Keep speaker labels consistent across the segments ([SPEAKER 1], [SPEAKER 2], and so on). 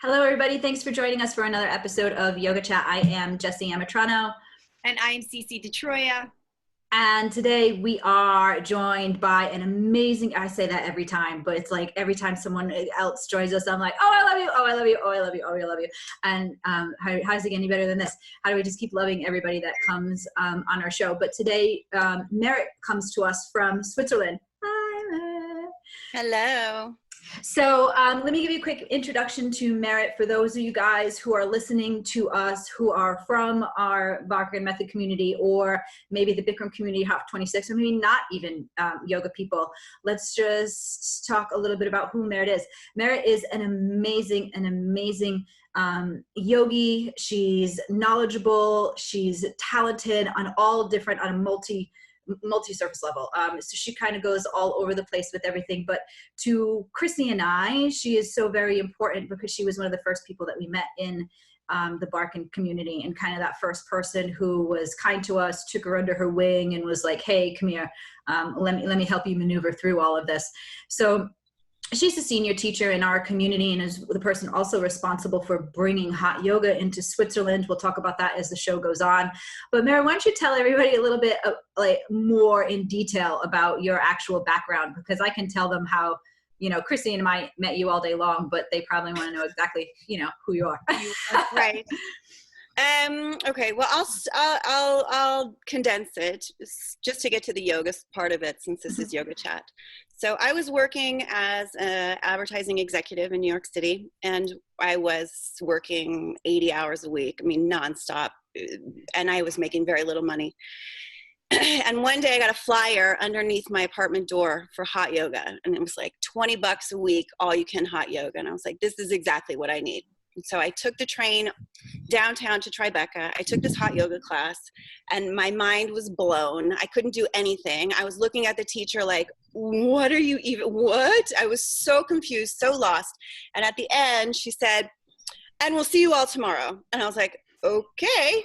[SPEAKER 1] Hello, everybody. Thanks for joining us for another episode of Yoga Chat. I am Jessie Amatrano.
[SPEAKER 2] And I'm Cece DeTroya.
[SPEAKER 1] And today we are joined by an amazing, I say that every time, but it's like every time someone else joins us, I'm like, oh, I love you. Oh, I love you. Oh, I love you. Oh, I love you. And how's it get any better than this? How do we just keep loving everybody that comes on our show? But today, Marit comes to us from Switzerland. Hi, Marit.
[SPEAKER 2] Hello.
[SPEAKER 1] So let me give you a quick introduction to Marit for those of you guys who are listening to us who are from our Barkan Method community, or maybe the Bikram community, Hop 26, or maybe not even yoga people. Let's just talk a little bit about who Marit is. Marit is an amazing yogi. She's knowledgeable. She's talented on all different, on a multi-surface level. So she kind of goes all over the place with everything. But to Chrissy and I, she is so very important because she was one of the first people that we met in the Barkan community, and kind of that first person who was kind to us, took her under her wing and was like, hey, come here, let me help you maneuver through all of this. So she's a senior teacher in our community and is the person also responsible for bringing hot yoga into Switzerland. We'll talk about that as the show goes on. But Mary, why don't you tell everybody a little bit more in detail about your actual background? Because I can tell them how, Chrissy and I met you all day long, but they probably want to know exactly, who you are.
[SPEAKER 2] Right. Okay. Well, I'll condense it just to get to the yoga part of it, since this is Yoga Chat. So I was working as an advertising executive in New York City, and I was working 80 hours a week. I mean, nonstop, and I was making very little money. And one day I got a flyer underneath my apartment door for hot yoga, and it was like $20 a week, all you can hot yoga. And I was like, this is exactly what I need. And so I took the train downtown to Tribeca. I took this hot yoga class, and my mind was blown. I couldn't do anything. I was looking at the teacher like, what? I was so confused, so lost. And at the end, she said, and we'll see you all tomorrow. And I was like, okay.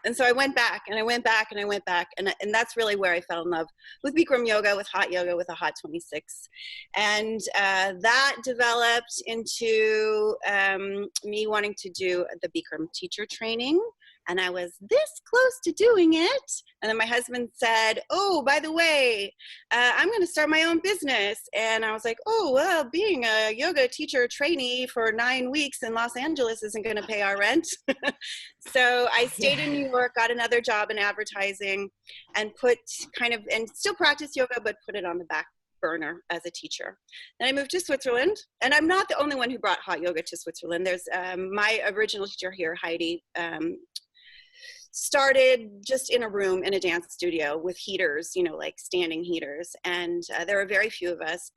[SPEAKER 2] And so I went back, and I went back, and I went back. And that's really where I fell in love with Bikram yoga, with hot yoga, with a hot 26. And that developed into me wanting to do the Barkan Teacher Training. And I was this close to doing it. And then my husband said, oh, by the way, I'm going to start my own business. And I was like, oh, well, being a yoga teacher trainee for 9 weeks in Los Angeles isn't going to pay our rent. So I stayed in New York, got another job in advertising, and still practice yoga, but put it on the back burner as a teacher. Then I moved to Switzerland, and I'm not the only one who brought hot yoga to Switzerland. There's my original teacher here, Heidi, started just in a room in a dance studio with heaters, like standing heaters. And there were very few of us,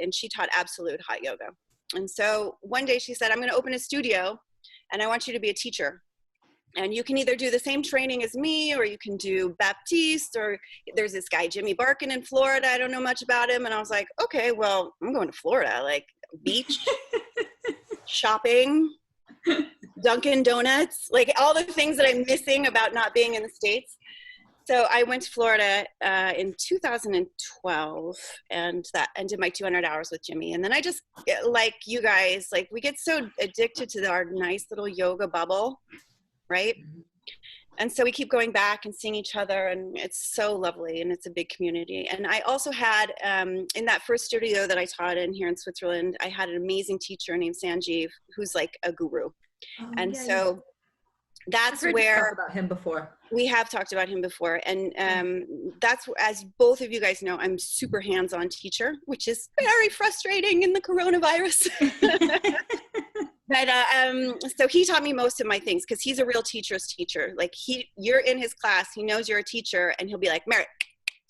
[SPEAKER 2] and she taught absolute hot yoga. And so one day she said, I'm going to open a studio, and I want you to be a teacher. And you can either do the same training as me, or you can do Baptiste, or there's this guy, Jimmy Barkan, in Florida. I don't know much about him. And I was like, okay, well, I'm going to Florida, like beach, shopping, Dunkin' Donuts, like all the things that I'm missing about not being in the States. So I went to Florida in 2012 and did my 200 hours with Jimmy. And then I just, like you guys, like we get so addicted to our nice little yoga bubble, right? And so we keep going back and seeing each other, and it's so lovely, and it's a big community. And I also had, in that first studio that I taught in here in Switzerland, I had an amazing teacher named Sanjeev, who's like a guru. So that's where
[SPEAKER 1] about him before.
[SPEAKER 2] We have talked about him before. And that's, as both of you guys know, I'm super hands-on teacher, which is very frustrating in the coronavirus. But so he taught me most of my things, because he's a real teacher's teacher. Like you're in his class, he knows you're a teacher, and he'll be like, Marit,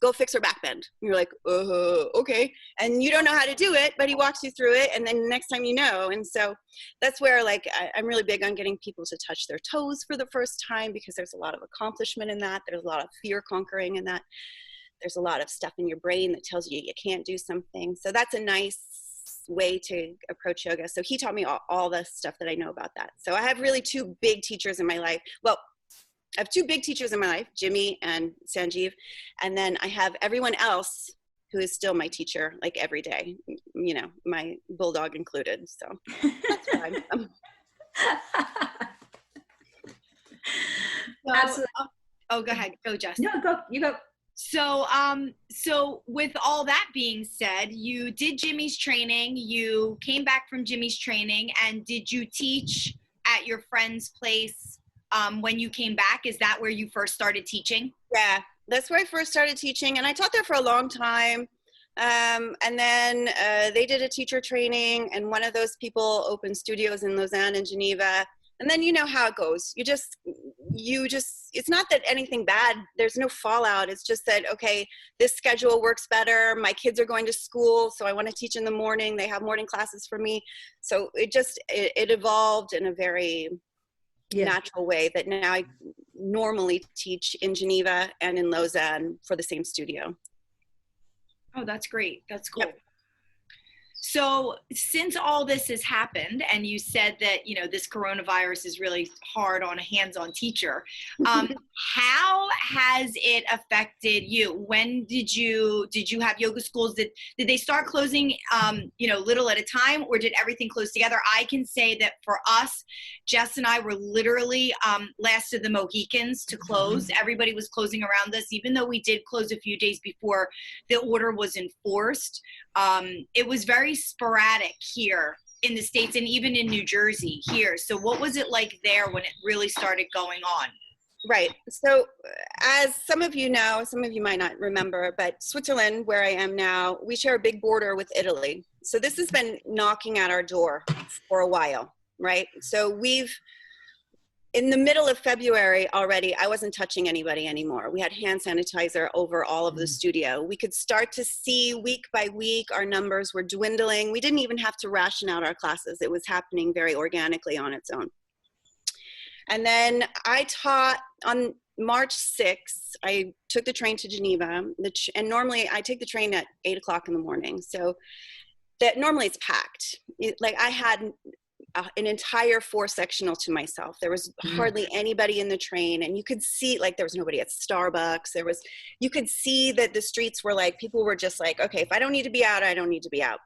[SPEAKER 2] go fix her back bend. And you're like, okay. And you don't know how to do it, but he walks you through it, and then next time you know. And so that's where, like, I'm really big on getting people to touch their toes for the first time, because there's a lot of accomplishment in that. There's a lot of fear conquering in that. There's a lot of stuff in your brain that tells you you can't do something. So that's a nice way to approach yoga. So he taught me all the stuff that I know about that. So I have really two big teachers in my life. Well, I have two big teachers in my life, Jimmy and Sanjeev. And then I have everyone else who is still my teacher, like every day, you know, my bulldog included. So that's fine.
[SPEAKER 3] So,
[SPEAKER 1] Absolutely.
[SPEAKER 3] oh, go ahead. Go, Jess.
[SPEAKER 1] No, go. You go.
[SPEAKER 3] So, so with all that being said, you did Jimmy's training, you came back from Jimmy's training, and did you teach at your friend's place when you came back? Is that where you first started teaching?
[SPEAKER 2] Yeah, that's where I first started teaching, and I taught there for a long time. And then they did a teacher training, and one of those people opened studios in Lausanne and Geneva. And then you know how it goes. You just, it's not that anything bad, there's no fallout. It's just that, okay, this schedule works better. My kids are going to school, so I want to teach in the morning. They have morning classes for me. So it evolved in a very natural way that now I normally teach in Geneva and in Lausanne for the same studio.
[SPEAKER 3] Oh, that's great. That's cool.
[SPEAKER 2] Yep.
[SPEAKER 3] So since all this has happened, and you said that, you know, this coronavirus is really hard on a hands-on teacher, how has it affected you? When did you have yoga schools? Did they start closing, you know, little at a time, or did everything close together? I can say that for us, Jess and I were literally last of the Mohicans to close. Everybody was closing around us, even though we did close a few days before the order was enforced. It was very sporadic here in the States and even in New Jersey here. So what was it like there when it really started going on?
[SPEAKER 2] Right. So as some of you know, some of you might not remember, but Switzerland, where I am now, we share a big border with Italy. So this has been knocking at our door for a while, right? So in the middle of February already, I wasn't touching anybody anymore. We had hand sanitizer over all of the studio. We could start to see week by week, our numbers were dwindling. We didn't even have to ration out our classes. It was happening very organically on its own. And then I taught on March 6th, I took the train to Geneva, and normally I take the train at 8 o'clock in the morning. So that normally it's packed. Like I had an entire 4-sectional to myself. There was hardly anybody in the train, and you could see, like, there was nobody at Starbucks. You could see that the streets were like, people were just like, okay, if I don't need to be out, I don't need to be out.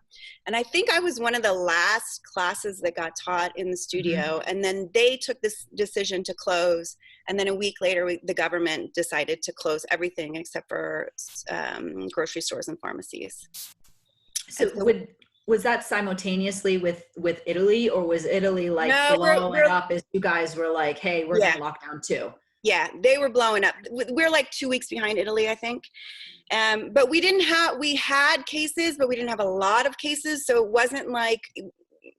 [SPEAKER 2] And I think I was one of the last classes that got taught in the studio. And then they took this decision to close. And then a week later, the government decided to close everything except for grocery stores and pharmacies.
[SPEAKER 1] So was that simultaneously with Italy, or was Italy like blowing up as you guys were like, hey, we're going to lock down too?
[SPEAKER 2] Yeah, they were blowing up. We're like 2 weeks behind Italy, I think. But we had cases, but we didn't have a lot of cases. So it wasn't like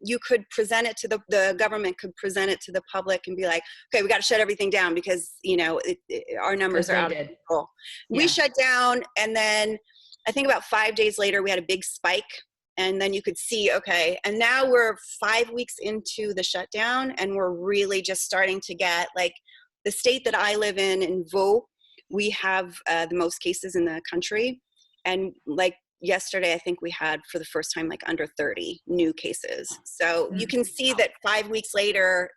[SPEAKER 2] you could present it to the government could present it to the public and be like, okay, we got to shut everything down because, you know, our numbers are out of control. We shut down, and then I think about 5 days later, we had a big spike. And then you could see, okay, and now we're 5 weeks into the shutdown, and we're really just starting to get, like, the state that I live in Vaud, we have the most cases in the country. And like yesterday, I think we had for the first time like under 30 new cases. So you can see that 5 weeks later,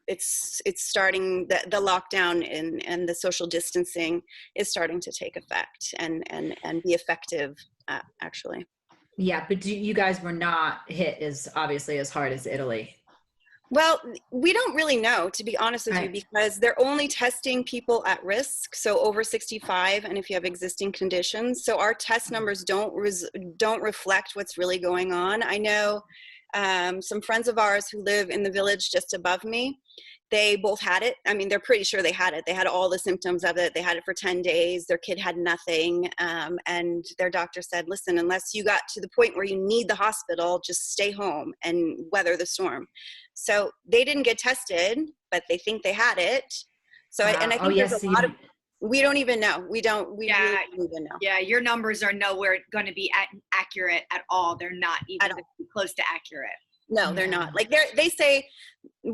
[SPEAKER 2] it's starting, the lockdown and the social distancing is starting to take effect and be effective, actually.
[SPEAKER 1] Yeah, but you guys were not hit as obviously as hard as Italy.
[SPEAKER 2] Well, we don't really know, to be honest with you, because they're only testing people at risk, so over 65, and if you have existing conditions. So our test numbers don't reflect what's really going on. I know some friends of ours who live in the village just above me, they both had it. I mean, they're pretty sure they had it. They had all the symptoms of it. They had it for 10 days. Their kid had nothing. And their doctor said, listen, unless you got to the point where you need the hospital, just stay home and weather the storm. So they didn't get tested, but they think they had it. So, and I think there's a lot of, we don't even know. We really don't even know.
[SPEAKER 3] Yeah, your numbers are nowhere going to be accurate at all. They're not even close to accurate.
[SPEAKER 2] No, they're not. Like they say,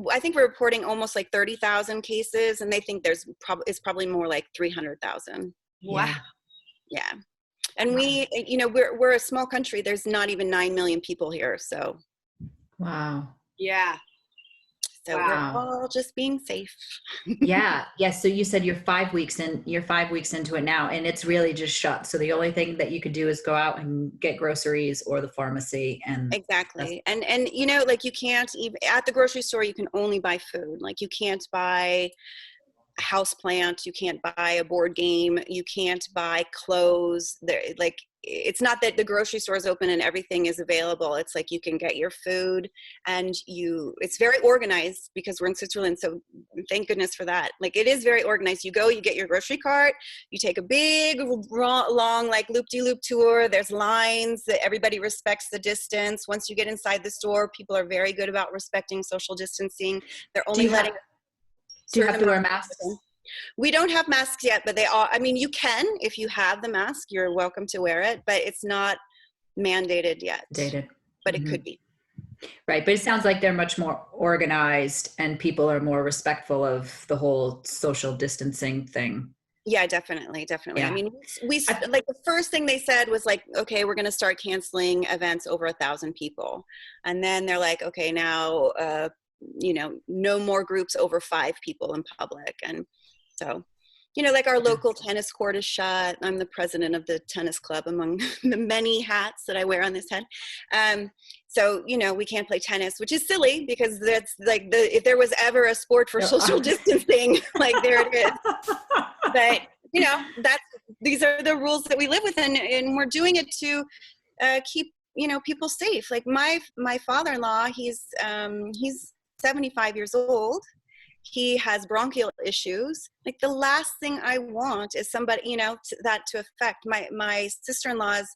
[SPEAKER 2] I think we're reporting almost like 30,000 cases, and they think it's probably more like 300,000.
[SPEAKER 3] Wow.
[SPEAKER 2] Yeah. And we, you know, we're a small country. There's not even 9 million people here. So.
[SPEAKER 1] Wow.
[SPEAKER 3] Yeah.
[SPEAKER 2] So we're all just being safe.
[SPEAKER 1] Yeah. Yes. So you said you're 5 weeks in, you're 5 weeks into it now, and it's really just shut. So the only thing that you could do is go out and get groceries or the pharmacy. And
[SPEAKER 2] exactly. And you know, like you can't even at the grocery store, you can only buy food. Like you can't buy a house plant, you can't buy a board game, you can't buy clothes. There, like, it's not that the grocery store is open and everything is available. It's like you can get your food, and it's very organized because we're in Switzerland. So thank goodness for that. Like, it is very organized. You go, you get your grocery cart, you take a big, long, like loop-de-loop tour. There's lines that everybody respects the distance. Once you get inside the store, people are very good about respecting social distancing. They're only letting.
[SPEAKER 1] Do you have to wear masks?
[SPEAKER 2] We don't have masks yet, but they are, I mean, you can, if you have the mask, you're welcome to wear it, but it's not mandated yet. But it could be.
[SPEAKER 1] Right. But it sounds like they're much more organized and people are more respectful of the whole social distancing thing.
[SPEAKER 2] Yeah, definitely.
[SPEAKER 1] Yeah.
[SPEAKER 2] I mean, we like the first thing they said was like, okay, we're going to start canceling events over 1,000 people. And then they're like, okay, now, you know, no more groups over 5 people in public. And so, you know, like our local tennis court is shut. I'm the president of the tennis club among the many hats that I wear on this head. So, you know, we can't play tennis, which is silly because that's like if there was ever a sport for social distancing, like there it is. But, you know, these are the rules that we live within, and we're doing it to keep, you know, people safe. Like my father-in-law, he's 75 years old. He has bronchial issues. Like the last thing I want is somebody, you know, that to affect my sister-in-law's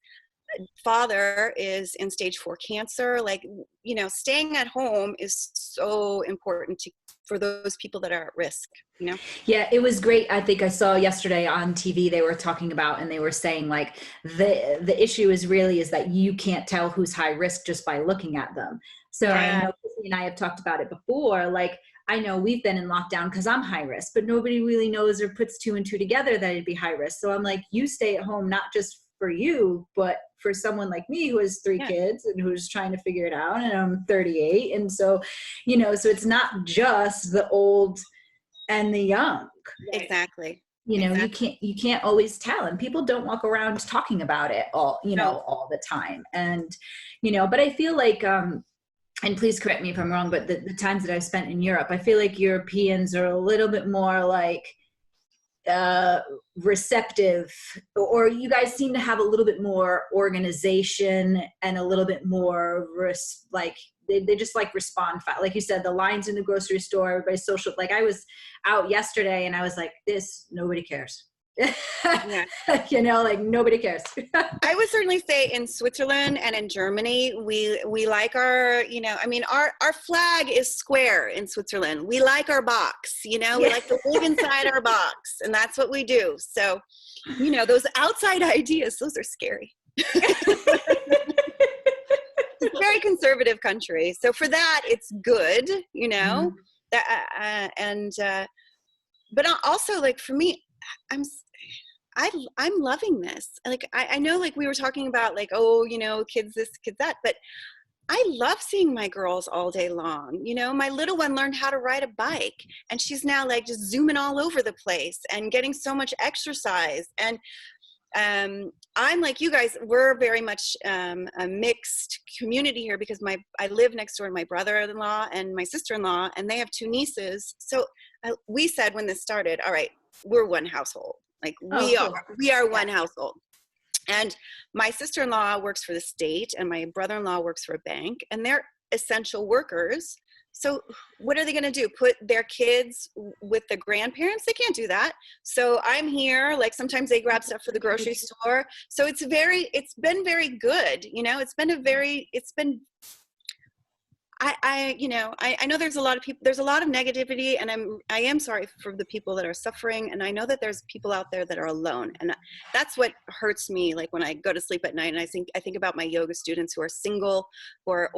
[SPEAKER 2] father is in stage 4 cancer. Like, you know, staying at home is so important for those people that are at risk, you know?
[SPEAKER 1] Yeah, it was great. I think I saw yesterday on TV, they were talking about, and they were saying like the issue is that you can't tell who's high risk just by looking at them. So yeah. I know Chrissy and I have talked about it before. Like, I know we've been in lockdown because I'm high risk, but nobody really knows or puts 2 and 2 together that it'd be high risk. So I'm like, you stay at home, not just for you, but for someone like me who has 3 kids and who's trying to figure it out, and I'm 38. And so, you know, so it's not just the old and the young.
[SPEAKER 2] Exactly.
[SPEAKER 1] You know, you can't always tell, and people don't walk around talking about it all the time. And, you know, but I feel like, and please correct me if I'm wrong, but the times that I've spent in Europe, I feel like Europeans are a little bit more like receptive, or you guys seem to have a little bit more organization and a little bit more they just like respond fast. Like you said, the lines in the grocery store, everybody's social. Like I was out yesterday and I was like, nobody cares. Yeah. You know, like nobody cares.
[SPEAKER 2] I would certainly say in Switzerland and in Germany, we like our, you know, I mean, our flag is square in Switzerland. We like our box, you know, we like to live inside our box, and that's what we do. So, you know, those outside ideas, those are scary. It's a very conservative country. So for that, it's good, you know, but also like for me, I'm loving this. Like, I know, like we were talking about like, oh, you know, kids this, kids that, but I love seeing my girls all day long. You know, my little one learned how to ride a bike, and she's now like just zooming all over the place and getting so much exercise. And I'm like you guys, we're very much a mixed community here because I live next door to my brother-in-law and my sister-in-law, and they have 2 nieces. So we said when this started, all right, we're one household. Like we are one household. And my sister-in-law works for the state and my brother-in-law works for a bank, and they're essential workers. So what are they going to do? Put their kids with the grandparents? They can't do that. So I'm here. Like sometimes they grab stuff for the grocery store. So it's been very good. You know, I know there's a lot of people, there's a lot of negativity, and I am sorry for the people that are suffering. And I know that there's people out there that are alone. And that's what hurts me. Like when I go to sleep at night and I think about my yoga students who are single or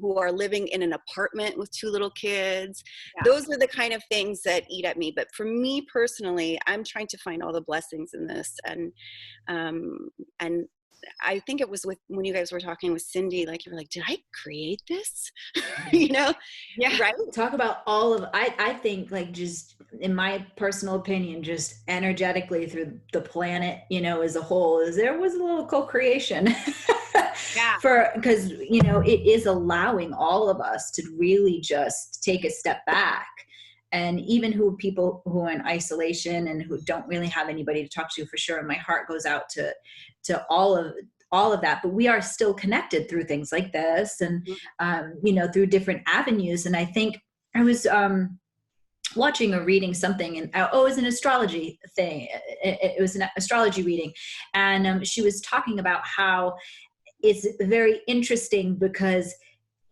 [SPEAKER 2] who are living in an apartment with 2 little kids. Yeah. Those are the kind of things that eat at me. But for me personally, I'm trying to find all the blessings in this. And I think it was when you guys were talking with Cindy, like you were like, did I create this? You know?
[SPEAKER 3] Yeah.
[SPEAKER 2] Right.
[SPEAKER 1] Talk about all of, I think, like, just in my personal opinion, just energetically through the planet, you know, as a whole, is there was a little co-creation.
[SPEAKER 3] Yeah.
[SPEAKER 1] Because, you know, it is allowing all of us to really just take a step back. And even people who are in isolation and who don't really have anybody to talk to, for sure. And my heart goes out to all of that, but we are still connected through things like this, and you know, through different avenues. And I think I was watching or reading something, and it was an astrology thing. It was an astrology reading, and she was talking about how it's very interesting because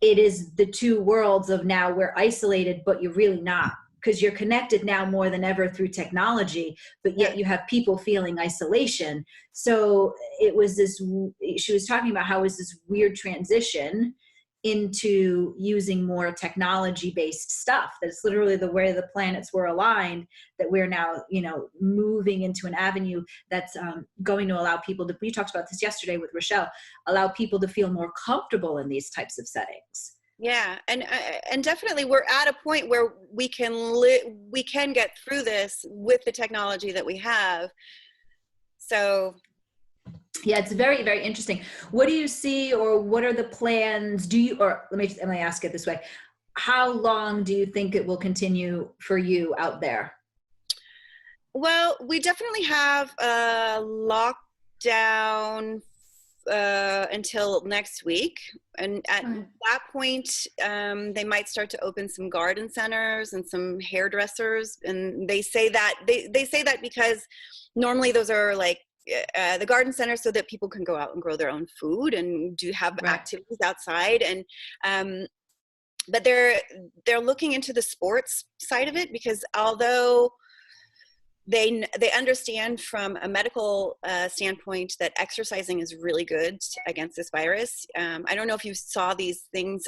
[SPEAKER 1] it is the two worlds of, now we're isolated, but you're really not, because you're connected now more than ever through technology, but yet you have people feeling isolation. So it was this, she was talking about how it was this weird transition into using more technology-based stuff. That's literally the way the planets were aligned, that we're now, you know, moving into an avenue that's going to allow people to, we talked about this yesterday with Rochelle, allow people to feel more comfortable in these types of settings.
[SPEAKER 2] Yeah, and definitely we're at a point where we can get through this with the technology that we have. So
[SPEAKER 1] yeah, it's very, very interesting. What do you see, or what are the plans? Or let me ask it this way. How long do you think it will continue for you out there?
[SPEAKER 2] Well, we definitely have a lockdown until next week, and at that point they might start to open some garden centers and some hairdressers, and they say that they say that because normally those are like the garden center, so that people can go out and grow their own food and have activities outside. And but they're looking into the sports side of it, because although they understand from a medical standpoint that exercising is really good against this virus. I don't know if you saw these things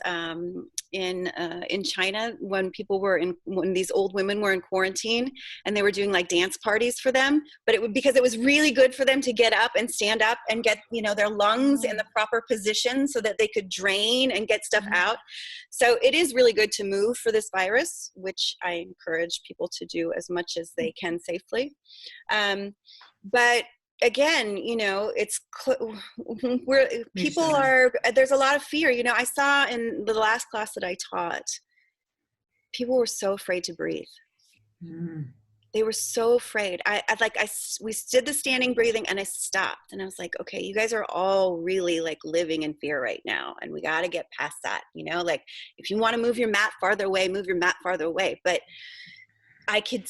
[SPEAKER 2] in China when when these old women were in quarantine, and they were doing like dance parties for them, but because it was really good for them to get up and stand up and get, you know, their lungs in the proper position so that they could drain and get stuff out. So it is really good to move for this virus, which I encourage people to do as much as they can safely. But again, you know, there's a lot of fear. You know, I saw in the last class that I taught, people were so afraid to breathe. They were so afraid. We did the standing breathing, and I stopped, and I was like, okay, you guys are all really like living in fear right now, and we got to get past that. You know, like if you want to move your mat farther away, move your mat farther away. But I could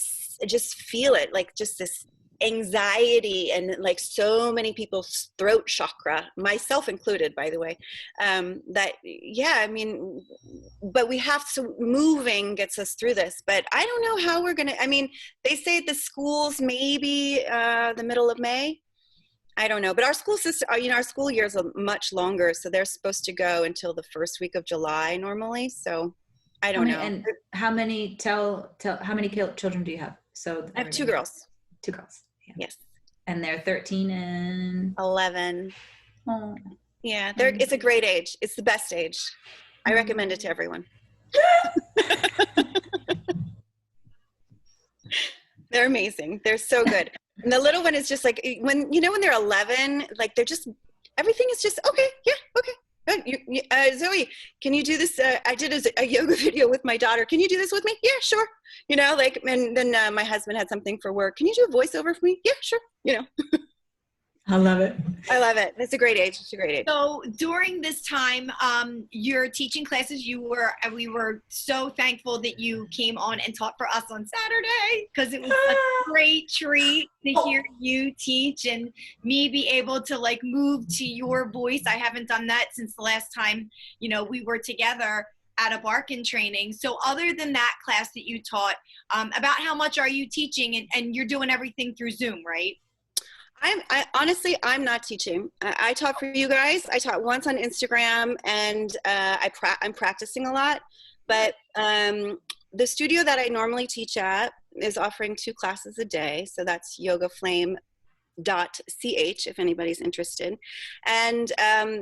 [SPEAKER 2] just feel it, like just this anxiety, and like so many people's throat chakra, myself included, by the way, that, yeah, I mean, but we have to, moving gets us through this, but I don't know how we're going to, I mean, they say the schools, maybe the middle of May. I don't know, but our school system, you know, our school years are much longer. So they're supposed to go until the first week of July normally. So I don't know.
[SPEAKER 1] And how many, how many children do you have? So
[SPEAKER 2] I have two girls.
[SPEAKER 1] Two girls. Yeah.
[SPEAKER 2] Yes.
[SPEAKER 1] And they're 13 and
[SPEAKER 2] 11.
[SPEAKER 1] Oh.
[SPEAKER 2] Yeah, it's a great age. It's the best age. I recommend it to everyone. They're amazing. They're so good. And the little one is just like, when they're 11, like they're just, everything is just, okay, yeah, okay. Zoe, can you do this? I did a yoga video with my daughter. Can you do this with me? Yeah, sure. You know, like, and then my husband had something for work. Can you do a voiceover for me? Yeah, sure. You know.
[SPEAKER 1] I love it.
[SPEAKER 2] I love it. It's a great age. It's a great age.
[SPEAKER 3] So during this time, you're teaching classes. We were so thankful that you came on and taught for us on Saturday, because it was a great treat to hear you teach and me be able to like move to your voice. I haven't done that since the last time, you know, we were together at a Barkan training. So other than that class that you taught, about how much are you teaching, and you're doing everything through Zoom, right?
[SPEAKER 2] Honestly, I'm not teaching. I taught for you guys. I taught once on Instagram, and I'm practicing a lot. But the studio that I normally teach at is offering 2 classes a day. So that's Yoga Flame if anybody's interested. And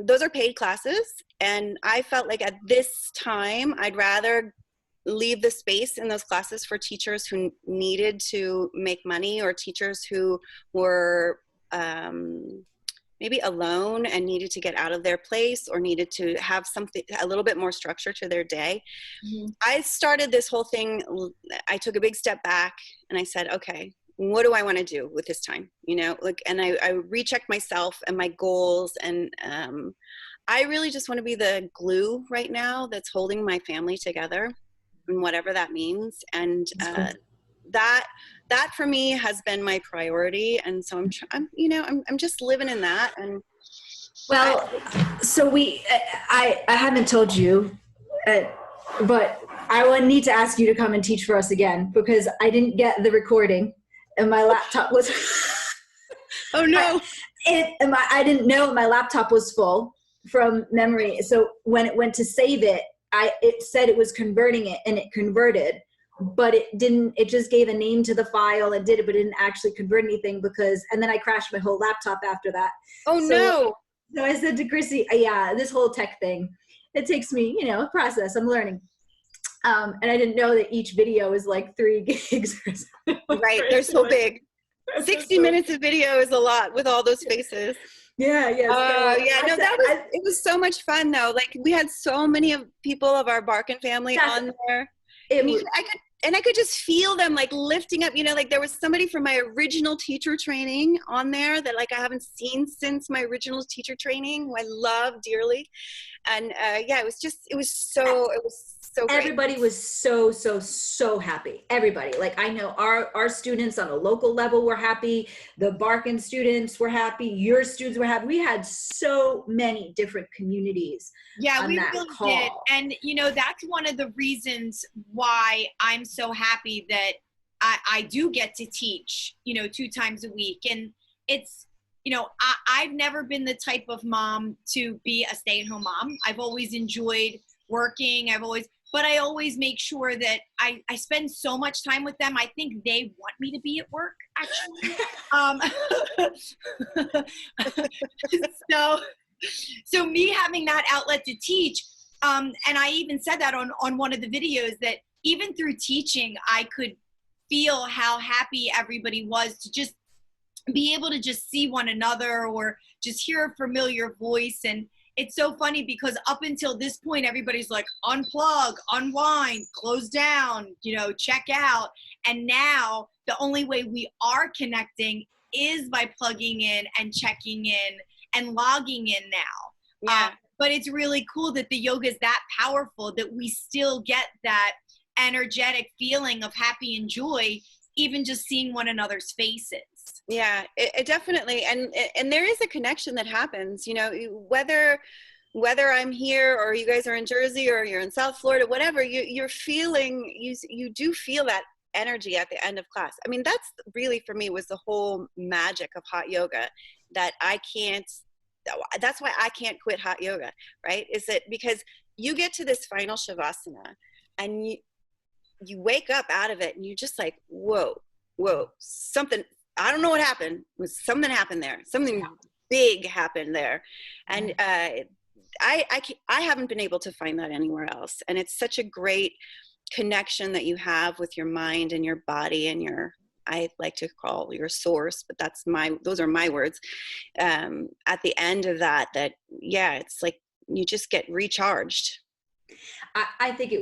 [SPEAKER 2] those are paid classes. And I felt like at this time, I'd rather leave the space in those classes for teachers who needed to make money, or teachers who were maybe alone and needed to get out of their place, or needed to have something, a little bit more structure to their day. Mm-hmm. I started this whole thing. I took a big step back and I said, okay, what do I want to do with this time? You know, like, and I rechecked myself and my goals. And I really just want to be the glue right now that's holding my family together, and whatever that means. And that for me has been my priority. And so I'm just living in that. And
[SPEAKER 1] well, so I haven't told you, but I will need to ask you to come and teach for us again, because I didn't get the recording and my laptop was,
[SPEAKER 2] oh no.
[SPEAKER 1] I didn't know my laptop was full from memory. So when it went to save it, it said it was converting it, and it converted, but it didn't. It just gave a name to the file and did it, but it didn't actually convert anything, and then I crashed my whole laptop after that.
[SPEAKER 2] Oh no.
[SPEAKER 1] So I said to Chrissy, yeah, this whole tech thing, it takes me, a process. I'm learning. And I didn't know that each video is like 3 gigs or something.
[SPEAKER 2] Right, they're so big. 60 minutes of video is a lot with all those faces.
[SPEAKER 1] Yeah.
[SPEAKER 2] It was so much fun though. Like, we had so many people of our Barkan family on there. I could just feel them like lifting up, like there was somebody from my original teacher training on there that like I haven't seen since my original teacher training, who I love dearly. And it was so great.
[SPEAKER 1] Everybody was so happy. Everybody. Like, I know our students on a local level were happy. The Barkan students were happy. Your students were happy. We had so many different communities.
[SPEAKER 3] Yeah, we
[SPEAKER 1] really
[SPEAKER 3] call. Did. And, that's one of the reasons why I'm so happy that I do get to teach, 2 times a week. And it's, I've never been the type of mom to be a stay-at-home mom. I've always enjoyed working. But I always make sure that I spend so much time with them. I think they want me to be at work, actually. So me having that outlet to teach, and I even said that on one of the videos, that even through teaching, I could feel how happy everybody was to just be able to just see one another, or just hear a familiar voice. And it's so funny because up until this point, everybody's like, unplug, unwind, close down, check out. And now the only way we are connecting is by plugging in and checking in and logging in now.
[SPEAKER 2] Yeah.
[SPEAKER 3] But it's really cool that the yoga is that powerful that we still get that energetic feeling of happy and joy, even just seeing one another's faces.
[SPEAKER 2] Yeah, it definitely, and there is a connection that happens, whether I'm here or you guys are in Jersey or you're in South Florida, whatever, you're feeling, you do feel that energy at the end of class. I mean, that's really, for me, was the whole magic of hot yoga, that that's why I can't quit hot yoga, right? Is that because you get to this final shavasana and you wake up out of it and you're just like, whoa, something, I don't know what happened. Something happened there. Something big happened there. And I haven't been able to find that anywhere else. And it's such a great connection that you have with your mind and your body and I like to call your source, but those are my words. At the end of that, it's like you just get recharged.
[SPEAKER 1] I think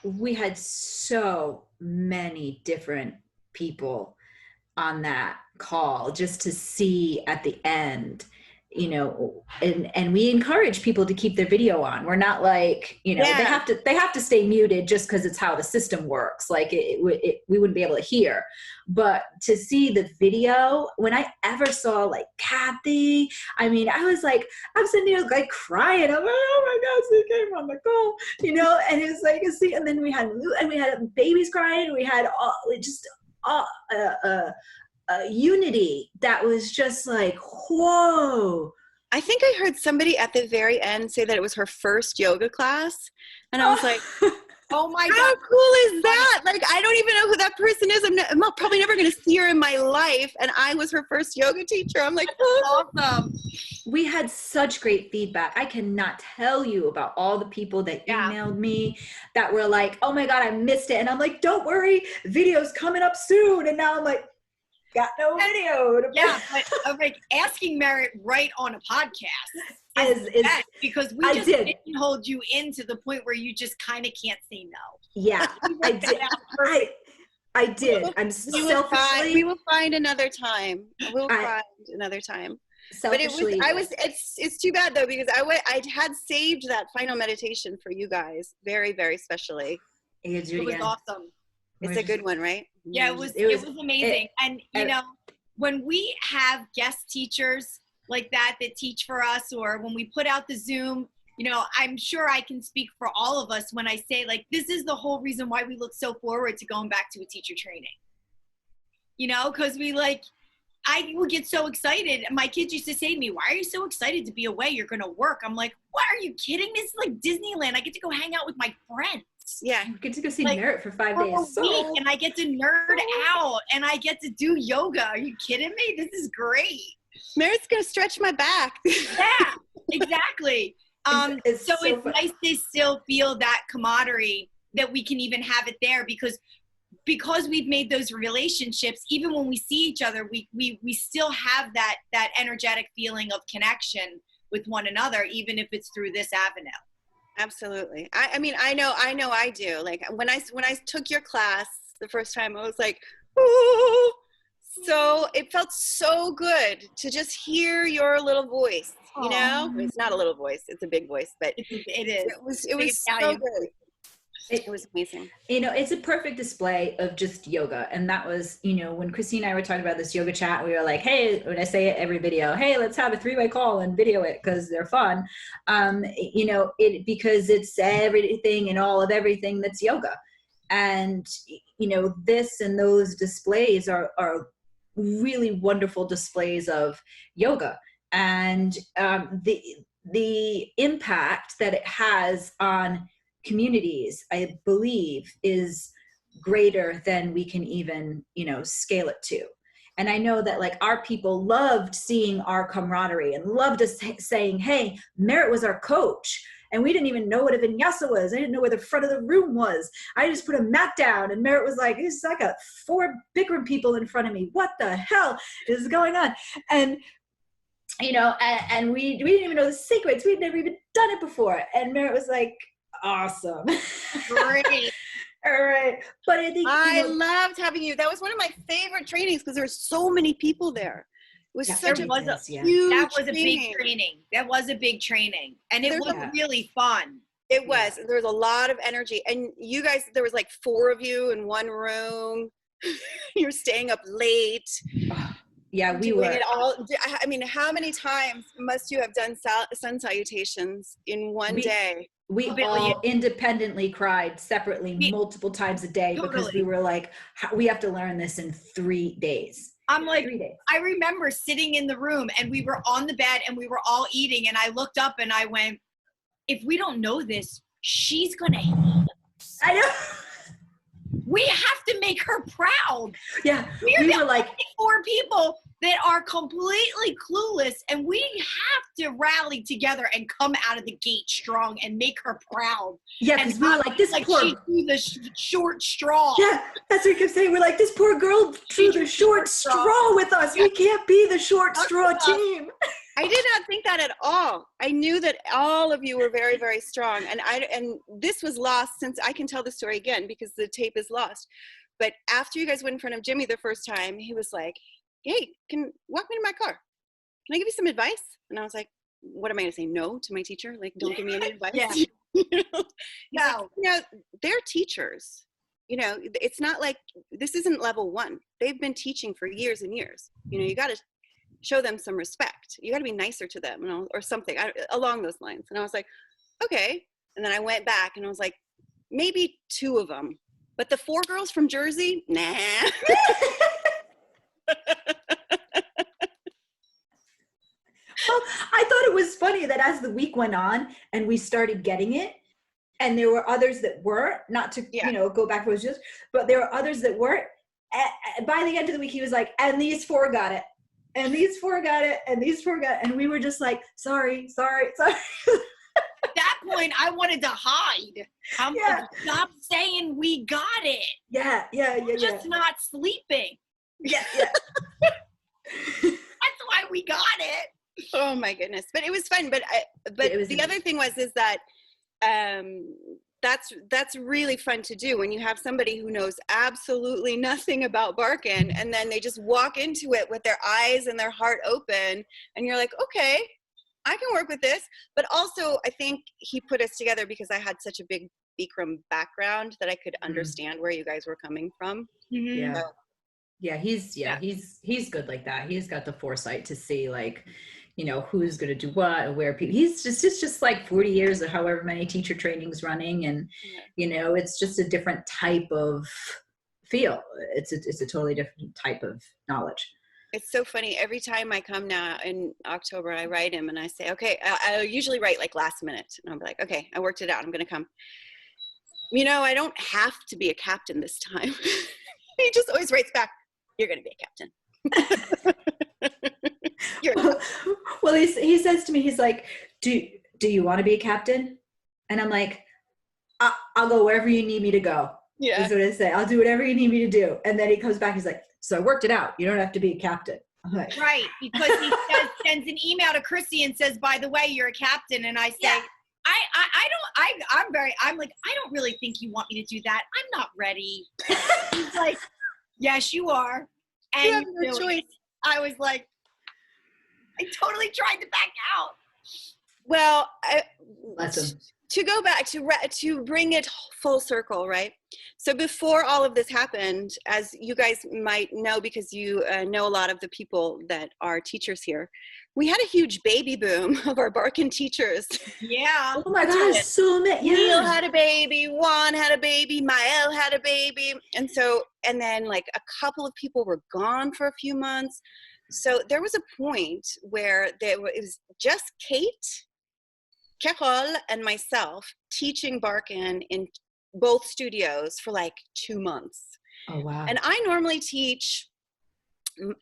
[SPEAKER 1] we had so many different people on that call, just to see at the end, and we encourage people to keep their video on. We're not like, they have to stay muted just because it's how the system works. Like we wouldn't be able to hear, but to see the video, when I ever saw like Kathy, I mean, I'm sitting there like crying. I'm like, oh my God, she came on the call, and it was like, see, and then we had babies crying. We had a unity that was just like, whoa.
[SPEAKER 2] I think I heard somebody at the very end say that it was her first yoga class. And I was like,
[SPEAKER 3] Oh my
[SPEAKER 2] How
[SPEAKER 3] God.
[SPEAKER 2] cool is that? Like, I don't even know who that person is. I'm probably never going to see her in my life. And I was her first yoga teacher. I'm like, oh.
[SPEAKER 3] Awesome.
[SPEAKER 1] We had such great feedback. I cannot tell you about all the people that emailed me that were like, oh my God, I missed it. And I'm like, don't worry, video's coming up soon. And now I'm like, got no video.
[SPEAKER 3] Yeah, but I'm like asking Marit right on a podcast is because we just didn't hold you in to the point where you just kind of can't say no.
[SPEAKER 1] Yeah, I did. I did. I'm selfishly.
[SPEAKER 2] We will find another time. We'll find another time.
[SPEAKER 1] Selfishly,
[SPEAKER 2] but it's too bad though, because I had saved that final meditation for you guys very, very specially.
[SPEAKER 3] It was awesome.
[SPEAKER 2] It's a good one, right?
[SPEAKER 3] Yeah, it was amazing. And you know, when we have guest teachers like that teach for us, or when we put out the Zoom, you know, I'm sure I can speak for all of us when I say, like, this is the whole reason why we look so forward to going back to a teacher training. You know, because I would get so excited. My kids used to say to me, why are you so excited to be away? You're going to work. I'm like, what, are you kidding? This is like Disneyland. I get to go hang out with my friends.
[SPEAKER 2] Yeah.
[SPEAKER 1] I get to go see Marit for 5 days.
[SPEAKER 3] A week, and I get to nerd out, and I get to do yoga. Are you kidding me? This is great.
[SPEAKER 2] Marit's going to stretch my back.
[SPEAKER 3] Yeah, exactly. So it's nice to still feel that camaraderie, that we can even have it there, because we've made those relationships. Even when we see each other, we still have that energetic feeling of connection with one another, even if it's through this avenue.
[SPEAKER 2] Absolutely. I mean, I know I do. Like when I took your class the first time, I was like, ooh. So it felt so good to just hear your little voice, you know? It's not a little voice, it's a big voice, but
[SPEAKER 3] it is.
[SPEAKER 2] It was so good. It was amazing.
[SPEAKER 1] You know, it's a perfect display of just yoga. And that was, you know, when Christine and I were talking about this yoga chat, we were like, hey, when I say it every video, hey, let's have a 3-way call and video it because they're fun. You know, because it's everything and all of everything that's yoga. And, you know, this and those displays are really wonderful displays of yoga. And the impact that it has on communities, I believe, is greater than we can even, you know, scale it to. And I know that, like, our people loved seeing our camaraderie and loved us saying, hey, Marit was our coach. And we didn't even know what a vinyasa was. I didn't know where the front of the room was. I just put a mat down, and Marit was like, I got 4 Bikram people in front of me. What the hell is going on? And, you know, and we didn't even know the sequence. We'd never even done it before. And Marit was like, awesome.
[SPEAKER 3] Great.
[SPEAKER 1] All right. But I think,
[SPEAKER 2] I loved having you. That was one of my favorite trainings because there were so many people there. It was huge
[SPEAKER 3] That was a big training. And it was really fun.
[SPEAKER 2] It was. Yeah. There was a lot of energy. And you guys, there was like 4 of you in one room. You're staying up late.
[SPEAKER 1] Yeah, we were.
[SPEAKER 2] It all. I mean, how many times must you have done sun salutations in one day?
[SPEAKER 1] We all independently cried separately multiple times a day because we were like, we have to learn this in 3 days.
[SPEAKER 3] I'm like, I remember sitting in the room and we were on the bed and we were all eating, and I looked up and I went, if we don't know this, she's going to hate us.
[SPEAKER 1] I know.
[SPEAKER 3] We have to make her proud.
[SPEAKER 1] Yeah.
[SPEAKER 3] We were like 4 people that are completely clueless, and we have to rally together and come out of the gate strong and make her proud.
[SPEAKER 1] Yeah, because we were like, this poor...
[SPEAKER 3] she drew the short straw.
[SPEAKER 1] Yeah, that's what we kept saying. We're like, this poor girl drew the short straw with us. Yeah. We can't be the short straw team.
[SPEAKER 2] I did not think that at all. I knew that all of you were very, very strong. And this was lost, since I can tell the story again because the tape is lost. But after you guys went in front of Jimmy the first time, he was like, hey, walk me to my car. Can I give you some advice? And I was like, what am I going to say? No to my teacher? Like, don't give me any advice?
[SPEAKER 3] Yeah.
[SPEAKER 2] You know? No. Like, they're teachers. You know, it's not like, this isn't level 1. They've been teaching for years and years. You know, you got to show them some respect. You got to be nicer to them, or something along those lines. And I was like, okay. And then I went back and I was like, maybe 2 of them. But the 4 girls from Jersey, nah.
[SPEAKER 1] Well, I thought it was funny that as the week went on and we started getting it, and there were others that weren't, not to, you know, go back to what it was just, but there were others that weren't. By the end of the week, he was like, and these 4 got it. And these 4 got it. And these 4 got it. And we were just like, sorry.
[SPEAKER 3] At that point, I wanted to hide. I'm like, stop saying we got it.
[SPEAKER 1] Yeah.
[SPEAKER 3] Just not sleeping.
[SPEAKER 1] Yeah.
[SPEAKER 3] That's why we got it.
[SPEAKER 2] Oh my goodness. But it was fun. But the other thing is that that's really fun to do when you have somebody who knows absolutely nothing about Barkan, and then they just walk into it with their eyes and their heart open, and you're like, okay, I can work with this. But also, I think he put us together because I had such a big Bikram background that I could understand where you guys were coming from.
[SPEAKER 1] Yeah. So, he's good like that. He's got the foresight to see, like, you know, who's going to do what and where people, it's just like 40 years of however many teacher trainings running. And, you know, it's just a different type of feel. It's a totally different type of knowledge.
[SPEAKER 2] It's so funny. Every time I come now in October, I write him and I say, okay, I usually write like last minute. And I'm like, okay, I worked it out. I'm going to come. You know, I don't have to be a captain this time. He just always writes back, you're going to be a captain.
[SPEAKER 1] Well, he says to me, he's like, do you want to be a captain? And I'm like, I'll go wherever you need me to go. Yeah. That's what I say. I'll do whatever you need me to do. And then he comes back, he's like, so I worked it out. You don't have to be a captain. I'm like,
[SPEAKER 3] right. Because he sends an email to Chrissy and says, by the way, you're a captain. And I say, I'm like, I don't really think you want me to do that. I'm not ready. He's like, yes, you are. And
[SPEAKER 2] you have no choice.
[SPEAKER 3] I was like, I totally tried to back out.
[SPEAKER 2] Well,
[SPEAKER 1] Listen.
[SPEAKER 2] To go back to bring it full circle, right? So before all of this happened, as you guys might know, because you know a lot of the people that are teachers here, we had a huge baby boom of our Barkan teachers.
[SPEAKER 3] Yeah.
[SPEAKER 1] Oh my gosh, so many.
[SPEAKER 2] Neil had a baby, Juan had a baby, Mael had a baby. And then like a couple of people were gone for a few months. So there was a point where it was just Kate, Carol, and myself teaching Barkan in both studios for like 2 months.
[SPEAKER 1] Oh, wow.
[SPEAKER 2] And I normally teach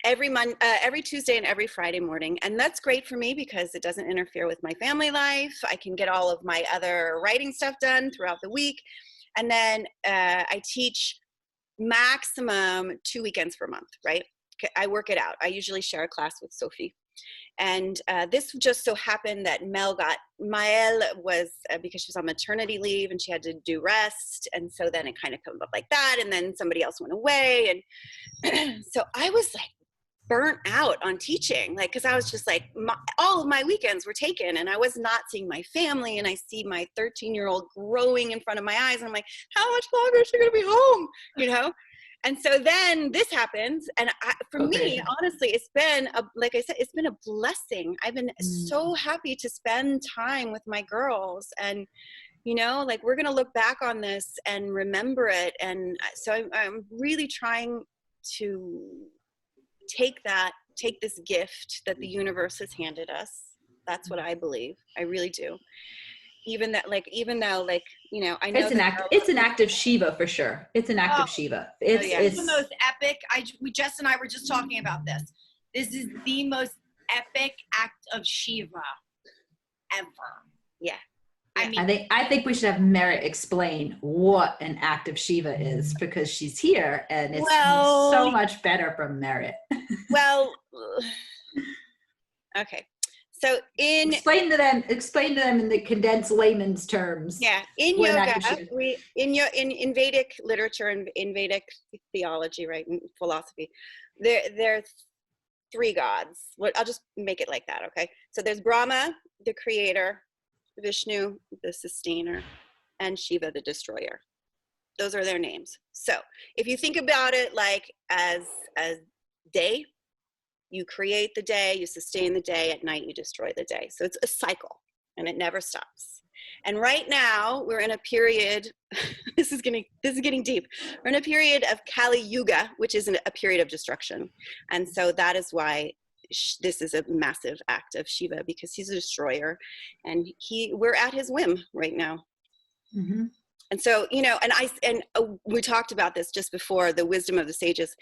[SPEAKER 2] every Tuesday and every Friday morning. And that's great for me because it doesn't interfere with my family life. I can get all of my other writing stuff done throughout the week. And then I teach maximum 2 weekends per month, right? I work it out. I usually share a class with Sophie. And this just so happened that Mael was, because she was on maternity leave and she had to do rest. And so then it kind of comes up like that. And then somebody else went away. And so I was like burnt out on teaching, like, cause I was just like, all of my weekends were taken and I was not seeing my family. And I see my 13-year-old growing in front of my eyes. And I'm like, how much longer is she going to be home? You know? And so then this happens. And for me, honestly, it's been, like I said, it's been a blessing. I've been so happy to spend time with my girls. And, you know, like we're going to look back on this and remember it. And so I'm really trying to take this gift that the universe has handed us. That's what I believe. I really do. Even though, you know, I know
[SPEAKER 1] it's an act of Shiva for sure. It's an act of Shiva. It's
[SPEAKER 3] the most epic. Jess and I were just talking about this. This is the most epic act of Shiva ever.
[SPEAKER 2] Yeah.
[SPEAKER 3] I mean,
[SPEAKER 1] I think we should have Marit explain what an act of Shiva is, because she's here and it's so much better from Marit.
[SPEAKER 2] Well, okay. So
[SPEAKER 1] explain to them in the condensed layman's terms.
[SPEAKER 2] Yeah, in yoga, in Vedic literature and in Vedic theology, right, and philosophy, there are 3 gods. I'll just make it like that, okay? So there's Brahma, the creator, Vishnu, the sustainer, and Shiva, the destroyer. Those are their names. So if you think about it like as day, you create the day, you sustain the day, at night you destroy the day. So it's a cycle and it never stops. And right now we're in a period, this is getting deep. We're in a period of Kali Yuga, which is a period of destruction. And so that is why this is a massive act of Shiva, because he's a destroyer and we're at his whim right now.
[SPEAKER 1] Mm-hmm.
[SPEAKER 2] And so, you know, and we talked about this just before, the Wisdom of the Sages,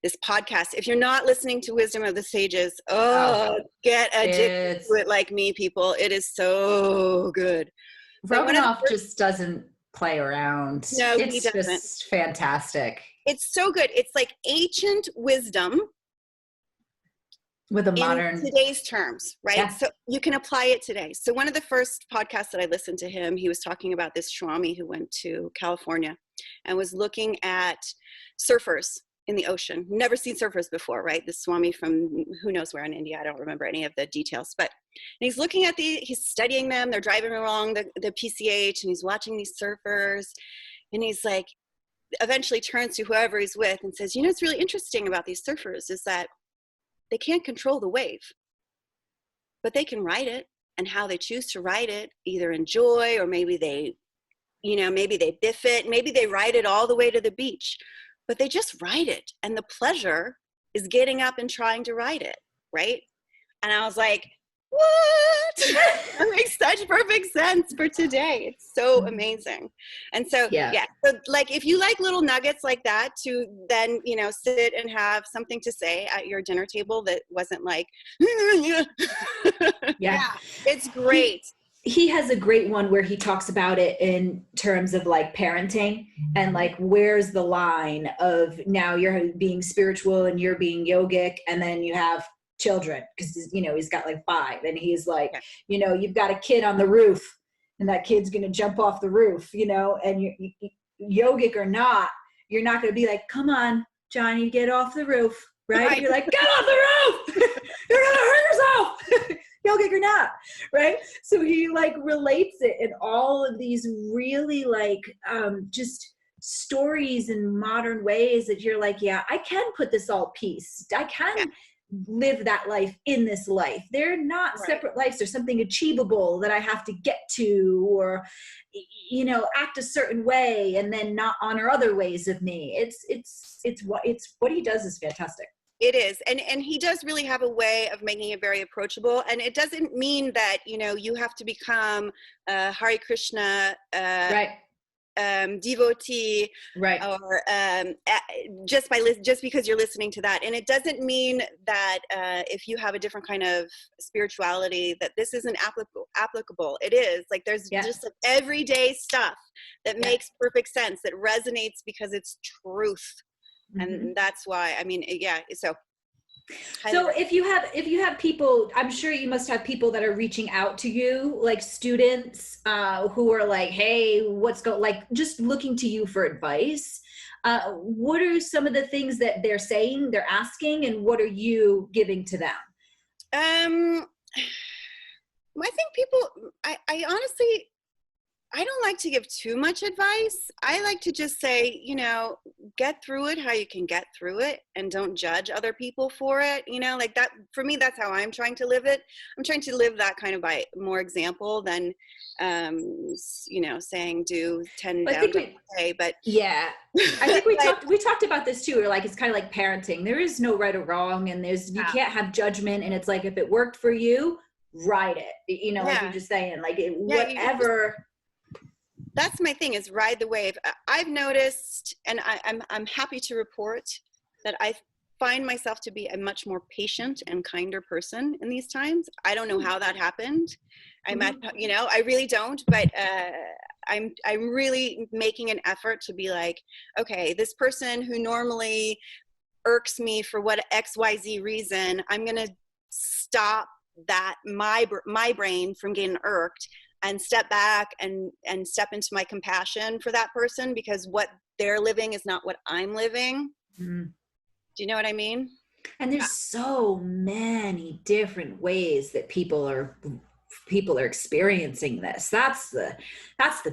[SPEAKER 2] this podcast. If you're not listening to Wisdom of the Sages, get addicted to it like me, people. It is so good.
[SPEAKER 4] Romanoff just doesn't play around.
[SPEAKER 2] No,
[SPEAKER 4] it's
[SPEAKER 2] he doesn't.
[SPEAKER 4] Just fantastic.
[SPEAKER 2] It's so good. It's like ancient wisdom
[SPEAKER 4] with a modern,
[SPEAKER 2] in today's terms, right?
[SPEAKER 4] Yeah.
[SPEAKER 2] So you can apply it today. So one of the first podcasts that I listened to him, he was talking about this Swami who went to California and was looking at surfers in the ocean. Never seen surfers before, right? This Swami from who knows where in India. I don't remember any of the details, but he's looking at he's studying them. They're driving along the PCH and he's watching these surfers, and he's like, eventually turns to whoever he's with and says, you know, what's really interesting about these surfers is that they can't control the wave, but they can ride it, and how they choose to ride it, either enjoy, or maybe they, you know, maybe they biff it, maybe they ride it all the way to the beach, but they just ride it. And the pleasure is getting up and trying to ride it. Right. And I was like, what? That makes such perfect sense for today. It's so amazing. And so, so like, if you like little nuggets like that, to then, you know, sit and have something to say at your dinner table that wasn't like, it's great.
[SPEAKER 1] He has a great one where he talks about it in terms of like parenting and like, where's the line of now you're being spiritual and you're being yogic, and then you have children, because, you know, he's got like 5, and he's like, you know, you've got a kid on the roof and that kid's going to jump off the roof, you know, and you yogic or not, you're not going to be like, come on, Johnny, get off the roof. Right. You're like, get off the roof. You're going to hurt yourself. Yogic or not. Right. So he like relates it in all of these really like, just stories in modern ways that you're like, yeah, I can put this all piece. I can live that life in this life. They're not separate lives. There's something achievable that I have to get to, or, you know, act a certain way and then not honor other ways of me. It's what he does is fantastic.
[SPEAKER 2] It is. And he does really have a way of making it very approachable. And it doesn't mean that, you know, you have to become Hare Krishna, devotee, or just because you're listening to that. And it doesn't mean that if you have a different kind of spirituality that this isn't applicable. It is. Like there's just like everyday stuff that makes perfect sense, that resonates because it's truth. And that's why, I mean, so
[SPEAKER 1] if you have people, I'm sure you must have people that are reaching out to you, like students who are like, hey, like just looking to you for advice. What are some of the things that they're saying, they're asking, and what are you giving to them?
[SPEAKER 2] I think people, I honestly, I don't like to give too much advice. I like to just say, you know, get through it how you can get through it, and don't judge other people for it. You know, like that, for me, that's how I'm trying to live it. I'm trying to live that kind of by more example than, you know, saying do 10 down a day. But
[SPEAKER 1] yeah, I think we talked about this too. Or like, it's kind of like parenting. There is no right or wrong, and you can't have judgment. And it's like, if it worked for you, ride it. You know, like you're just saying, like whatever.
[SPEAKER 2] That's my thing, is ride the wave. I've noticed, and I'm happy to report that I find myself to be a much more patient and kinder person in these times. I don't know how that happened. You know, I really don't, but I'm really making an effort to be like, okay, this person who normally irks me for what XYZ reason, I'm going to stop that, my brain from getting irked, and step back and step into my compassion for that person, because what they're living is not what I'm living. Mm-hmm. Do you know what I mean?
[SPEAKER 1] And there's so many different ways that people are experiencing this. That's the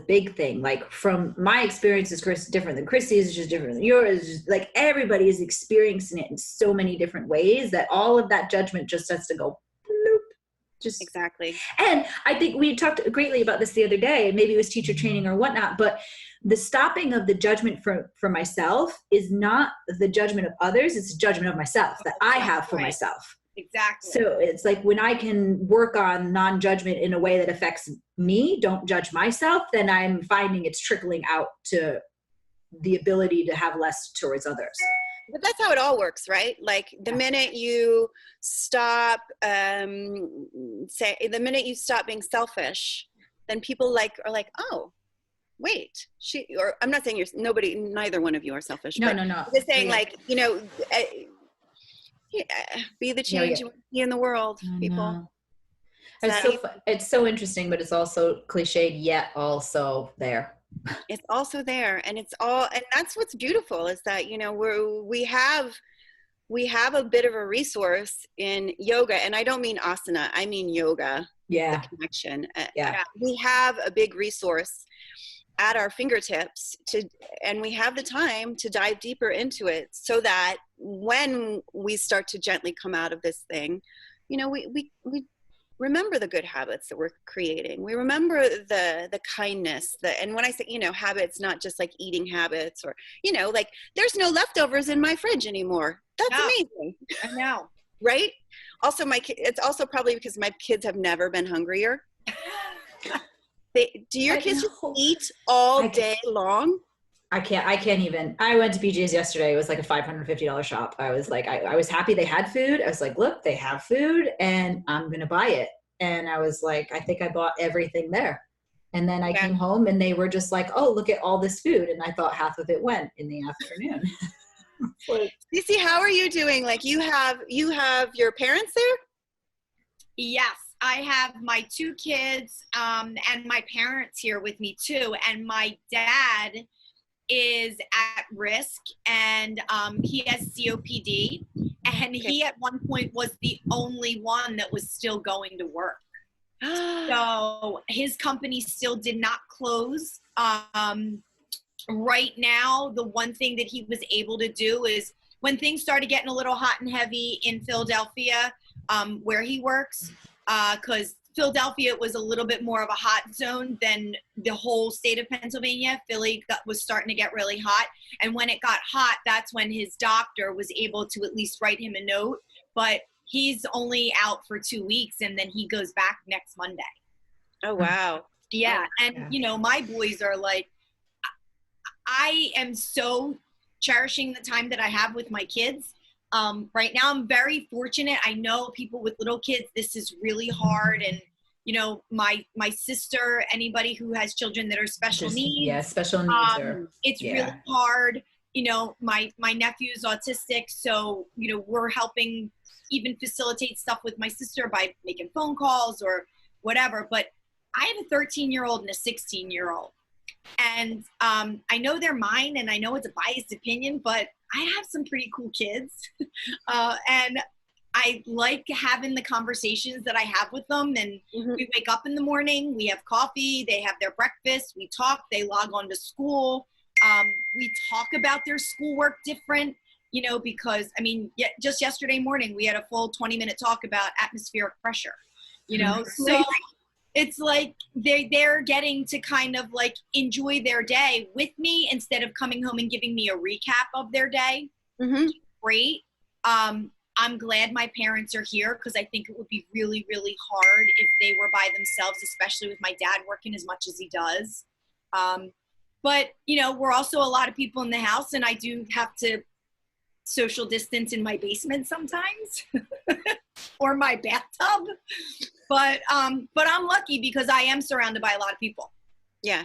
[SPEAKER 1] big thing. Like, from my experience is different than Christy's, it's just different than yours. It's just like everybody is experiencing it in so many different ways that all of that judgment just has to go bloop. Just
[SPEAKER 2] exactly.
[SPEAKER 1] And I think we talked greatly about this the other day, maybe it was teacher training or whatnot, but the stopping of the judgment for myself is not the judgment of others. It's the judgment of myself that I have for myself.
[SPEAKER 3] Exactly.
[SPEAKER 1] So it's like when I can work on non-judgment in a way that affects me, don't judge myself, then I'm finding it's trickling out to the ability to have less towards others.
[SPEAKER 2] But that's how it all works, right? Like the minute you stop the minute you stop being selfish, then people are like, oh, wait, or I'm not saying neither one of you are selfish.
[SPEAKER 1] No.
[SPEAKER 2] I'm just saying, like, you know, be the change you want to see in the world, people.
[SPEAKER 1] It's so interesting, but it's also cliched, yet also there.
[SPEAKER 2] It's also there, and that's what's beautiful, is that, you know, we have a bit of a resource in yoga, and I don't mean asana, I mean yoga.
[SPEAKER 1] Yeah.
[SPEAKER 2] The connection.
[SPEAKER 1] Yeah.
[SPEAKER 2] We have a big resource at our fingertips and we have the time to dive deeper into it, so that when we start to gently come out of this thing, you know, we remember the good habits that we're creating. We remember the kindness, and when I say, you know, habits, not just like eating habits, or, you know, like there's no leftovers in my fridge anymore. That's amazing.
[SPEAKER 3] I know.
[SPEAKER 2] Right? Also, it's also probably because my kids have never been hungrier. Do your kids just eat all day long?
[SPEAKER 1] I can't even. I went to BJ's yesterday. It was like a $550 shop. I was like, I was happy they had food. I was like, look, they have food and I'm going to buy it. And I was like, I think I bought everything there. And then I came home and they were just like, oh, look at all this food. And I thought half of it went in the afternoon.
[SPEAKER 2] Cece, how are you doing? Like, you have your parents there?
[SPEAKER 3] Yes. I have my 2 kids and my parents here with me too. And my dad is at risk, and he has COPD, and he at one point was the only one that was still going to work. So his company still did not close. Right now, the one thing that he was able to do is, when things started getting a little hot and heavy in Philadelphia, where he works, because Philadelphia was a little bit more of a hot zone than the whole state of Pennsylvania. Philly was starting to get really hot. And when it got hot, that's when his doctor was able to at least write him a note. But he's only out for 2 weeks, and then he goes back next Monday.
[SPEAKER 2] Oh, wow.
[SPEAKER 3] Yeah. And, you know, my boys are like, I am so cherishing the time that I have with my kids. Right now, I'm very fortunate. I know people with little kids, this is really hard. And, you know, my sister, anybody who has children that are special needs.
[SPEAKER 1] Yeah, special needs.
[SPEAKER 3] It's really hard. You know, my nephew's autistic. So, you know, we're helping even facilitate stuff with my sister by making phone calls or whatever. But I have a 13-year-old and a 16-year-old. And I know they're mine, and I know it's a biased opinion, but I have some pretty cool kids. And I like having the conversations that I have with them. And we wake up in the morning, we have coffee, they have their breakfast, we talk, they log on to school. We talk about their schoolwork different, you know, because, I mean, just yesterday morning, we had a full 20-minute talk about atmospheric pressure, you know, so it's like they're getting to kind of like enjoy their day with me instead of coming home and giving me a recap of their day. Great. I'm glad my parents are here, because I think it would be really, really hard if they were by themselves, especially with my dad working as much as he does. But, you know, we're also a lot of people in the house, and I do have to social distance in my basement sometimes or my bathtub. But I'm lucky because I am surrounded by a lot of people. Yeah.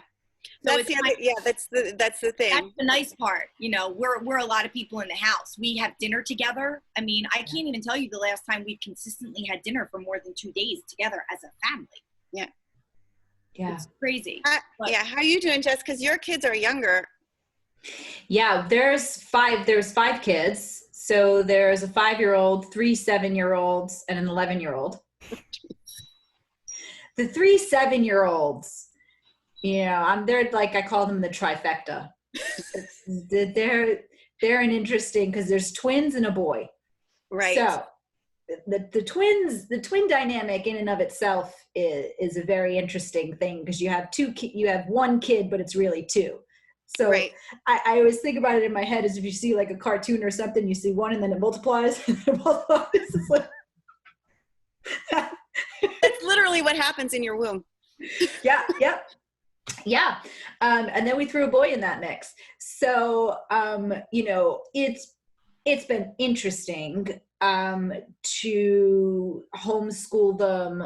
[SPEAKER 3] So that's the thing. That's the nice part. You know, we're a lot of people in the house. We have dinner together. I mean, I can't even tell you the last time we've consistently had dinner for more than 2 days together as a family. Yeah. Yeah. It's crazy.
[SPEAKER 2] How are you doing, Jess? Because your kids are younger.
[SPEAKER 1] Yeah, there's 5 kids. So there's a 5-year-old, 3 7-year-olds, and an 11-year-old. The 3 7-year-olds, you know, they're like, I call them the trifecta. They're an interesting, because there's twins and a boy.
[SPEAKER 2] Right.
[SPEAKER 1] So the twin dynamic in and of itself is a very interesting thing, because you have 1 kid, but it's really 2. So I always think about it in my head as if you see like a cartoon or something, you see 1 and then it multiplies. And it multiplies. It's like,
[SPEAKER 2] That's literally what happens in your womb.
[SPEAKER 1] Yeah. Yeah. And then we threw a boy in that mix. So, it's been interesting to homeschool them,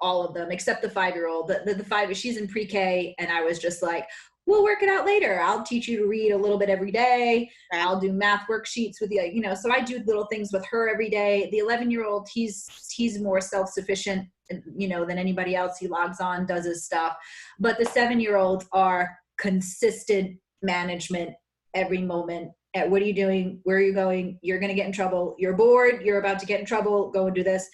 [SPEAKER 1] all of them, except the 5-year-old. The 5, she's in pre-K, and I was just like, we'll work it out later. I'll teach you to read a little bit every day.
[SPEAKER 2] Okay.
[SPEAKER 1] I'll do math worksheets with you, so I do little things with her every day. The 11-year-old, he's more self-sufficient, than anybody else. He logs on, does his stuff. But the 7-year-olds are consistent management every moment. What are you doing? Where are you going? You're going to get in trouble. You're bored. You're about to get in trouble. Go and do this.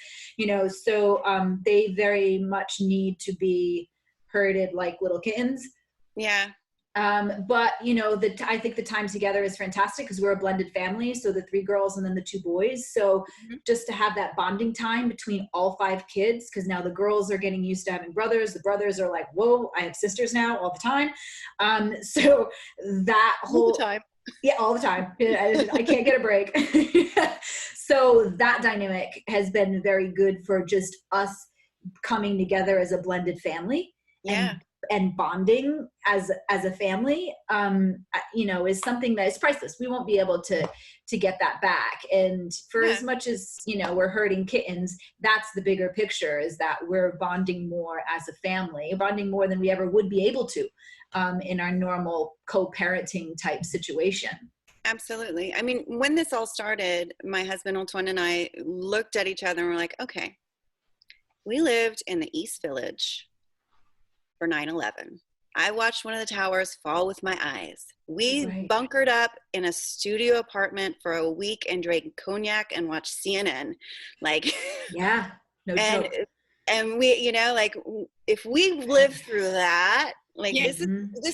[SPEAKER 1] So they very much need to be herded like little kittens.
[SPEAKER 2] Yeah.
[SPEAKER 1] But I think the time together is fantastic because we're a blended family. So the 3 girls and then the 2 boys. So just to have that bonding time between all 5 kids, because now the girls are getting used to having brothers. The brothers are like, whoa, I have sisters now all the time. So that whole
[SPEAKER 2] All the time.
[SPEAKER 1] Yeah, all the time. I can't get a break. So that dynamic has been very good for just us coming together as a blended family.
[SPEAKER 2] Yeah.
[SPEAKER 1] And bonding as a family, is something that is priceless. We won't be able to get that back. And for as much as, we're herding kittens, that's the bigger picture, is that we're bonding more as a family, bonding more than we ever would be able to in our normal co-parenting type situation.
[SPEAKER 2] Absolutely. I mean, when this all started, my husband Antoine and I looked at each other and we're like, okay, we lived in the East Village for 9/11. I watched one of the towers fall with my eyes. We bunkered up in a studio apartment for a week and drank cognac and watched CNN.
[SPEAKER 1] Yeah, no joke.
[SPEAKER 2] And we, if we lived through that, this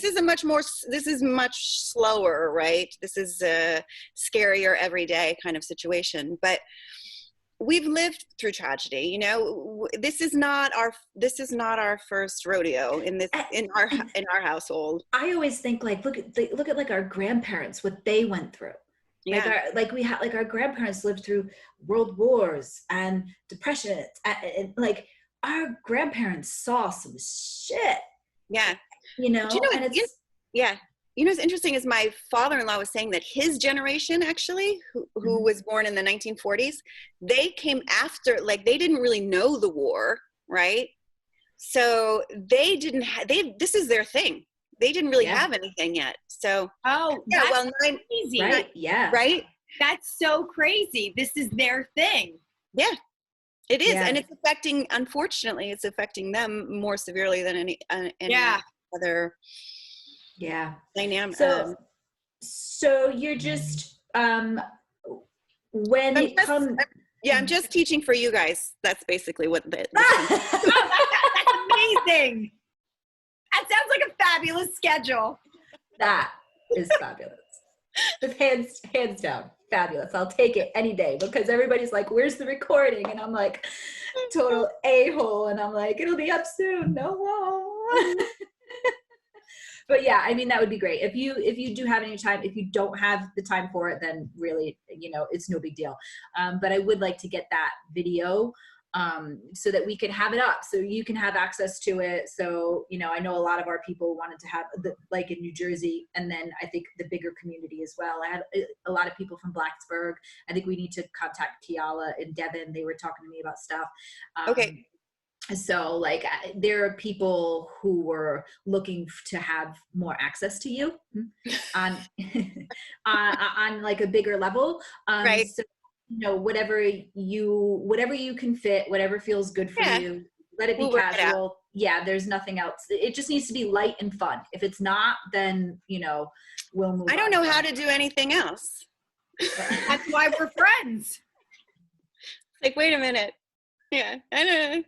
[SPEAKER 2] is much slower, right? This is a scarier everyday kind of situation, but we've lived through tragedy. This is not our first rodeo in our household.
[SPEAKER 1] I always think look at our grandparents, what they went through.
[SPEAKER 2] Yeah.
[SPEAKER 1] Our grandparents lived through world wars and depression. And our grandparents saw some shit.
[SPEAKER 2] Yeah.
[SPEAKER 1] And it's
[SPEAKER 2] what's interesting is my father-in-law was saying that his generation, actually, who was born in the 1940s, they came after, they didn't really know the war, right? So they didn't this is their thing. They didn't really have anything yet. So,
[SPEAKER 3] crazy.
[SPEAKER 1] Right. Yeah.
[SPEAKER 2] Right.
[SPEAKER 3] That's so crazy. This is their thing.
[SPEAKER 2] Yeah, it is.
[SPEAKER 1] Yeah.
[SPEAKER 2] And unfortunately, it's affecting them more severely than any other dynamic.
[SPEAKER 1] So you're just when it comes.
[SPEAKER 2] I'm just teaching for you guys. That's basically what that's
[SPEAKER 3] amazing. That sounds like a fabulous schedule.
[SPEAKER 1] That is fabulous. Just hands down, fabulous. I'll take it any day, because everybody's like, "Where's the recording?" And I'm like, total a-hole, and I'm like, "It'll be up soon." No. But yeah, I mean, that would be great. If you do have any time, if you don't have the time for it, then really, it's no big deal. But I would like to get that video so that we can have it up, so you can have access to it. So, I know a lot of our people wanted to have in New Jersey, and then I think the bigger community as well. I had a lot of people from Blacksburg. I think we need to contact Kiala and Devin. They were talking to me about stuff.
[SPEAKER 2] Okay.
[SPEAKER 1] So there are people who were looking to have more access to you on a bigger level.
[SPEAKER 2] Right.
[SPEAKER 1] So, whatever you can fit, whatever feels good for you, let it be casual. There's nothing else. It just needs to be light and fun. If it's not, then, we'll move on.
[SPEAKER 2] I don't know how to do anything else.
[SPEAKER 3] That's why we're friends.
[SPEAKER 2] Wait a minute. Yeah, I know.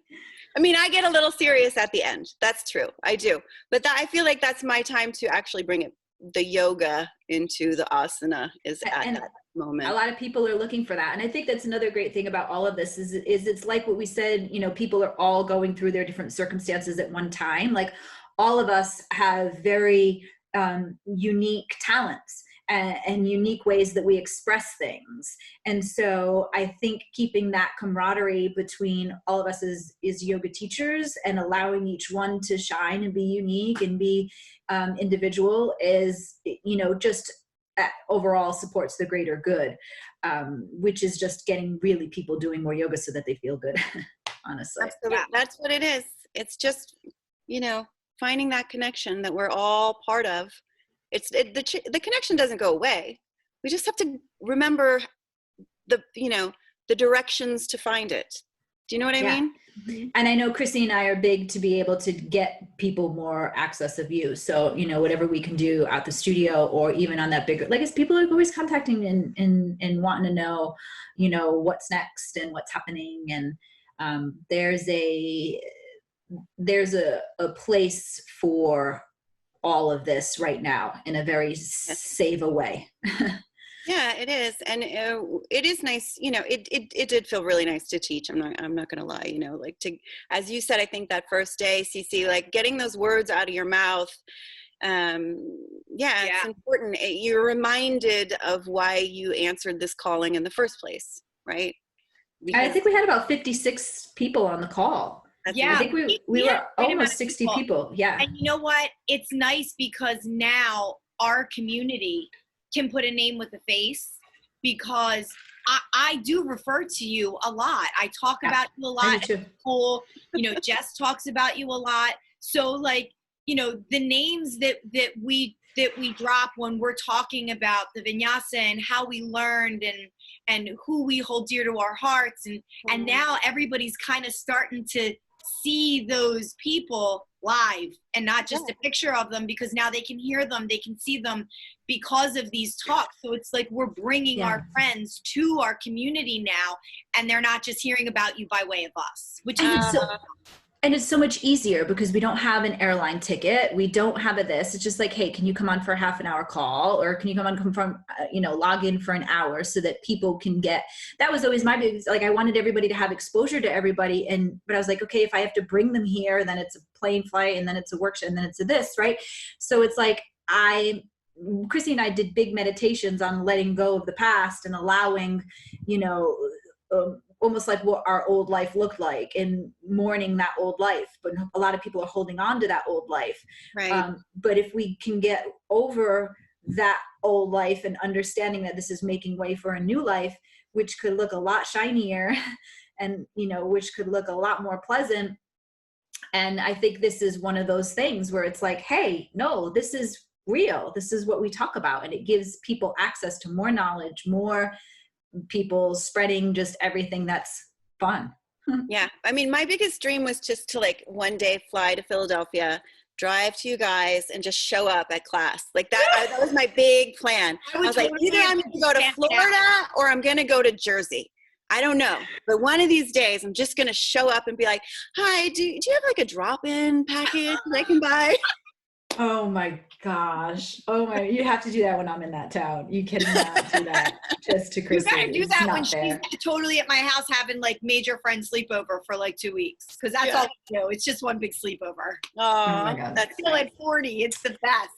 [SPEAKER 2] I mean, I get a little serious at the end. That's true. I do. But I feel like that's my time to actually bring the yoga into the asana is at that moment.
[SPEAKER 1] A lot of people are looking for that. And I think that's another great thing about all of this is it's like what we said, people are all going through their different circumstances at one time. All of us have very unique talents. and unique ways that we express things. And so I think keeping that camaraderie between all of us as yoga teachers and allowing each one to shine and be unique and be individual is, you know, just overall supports the greater good, which is just getting really people doing more yoga so that they feel good. Honestly.
[SPEAKER 2] Absolutely. Yeah. That's what it is. It's just, you know, finding that connection that we're all part of. The connection doesn't go away. We just have to remember the directions to find it. Do you know what I mean?
[SPEAKER 1] And I know Chrissy and I are big to be able to get people more access of you. So, you know, whatever we can do at the studio or even on that bigger, like, as people are always contacting and wanting to know, you know, what's next and what's happening. And there's a place for all of this right now in a very safe way.
[SPEAKER 2] Yeah, it is. And it is nice. You know, it did feel really nice to teach. I'm not going to lie, you know, like as you said, I think that first day, Cece, like getting those words out of your mouth. It's important. You're reminded of why you answered this calling in the first place, right? Because
[SPEAKER 1] I think we had about 56 people on the call. I think we were almost 60 people. Yeah.
[SPEAKER 3] And you know what? It's nice because now our community can put a name with a face, because I do refer to you a lot. I talk about you a lot at school. You know, Jess talks about you a lot. So, like, you know, the names that we drop when we're talking about the vinyasa and how we learned and who we hold dear to our hearts, and now everybody's kind of starting to see those people live and not just a picture of them, because now they can hear them, they can see them because of these talks. So it's like we're bringing our friends to our community now, and they're not just hearing about you by way of us, which is
[SPEAKER 1] and it's so much easier because we don't have an airline ticket. We don't have this. It's just like, hey, can you come on for a half an hour call, or can you log in for an hour, so that people can get, that was always my big, like, I wanted everybody to have exposure to everybody. But I was like, okay, if I have to bring them here, then it's a plane flight, and then it's a workshop, and then it's a this, right? So it's like, Chrissy and I did big meditations on letting go of the past and allowing, you know, almost like what our old life looked like and mourning that old life. But a lot of people are holding on to that old life.
[SPEAKER 2] Right.
[SPEAKER 1] But if we can get over that old life and understanding that this is making way for a new life, which could look a lot shinier and, you know, which could look a lot more pleasant. And I think this is one of those things where it's like, hey, no, this is real. This is what we talk about. And it gives people access to more knowledge, more people spreading just everything that's fun.
[SPEAKER 2] Yeah. I mean, my biggest dream was just to, like, one day fly to Philadelphia, drive to you guys, and just show up at class. Like that was my big plan. I was like, either I'm going to go to Florida or I'm going to go to Jersey. I don't know. But one of these days, I'm just going to show up and be like, hi, do you have like a drop-in package that I can buy?
[SPEAKER 1] Oh my gosh. Oh my, you have to do that when I'm in that town. You cannot do that just to Chrissy.
[SPEAKER 3] You gotta do that when she's totally at my house having like major friend sleepover for like 2 weeks. Cause that's all we do. It's just one big sleepover.
[SPEAKER 2] Oh my God.
[SPEAKER 3] That's still at 40. It's the best.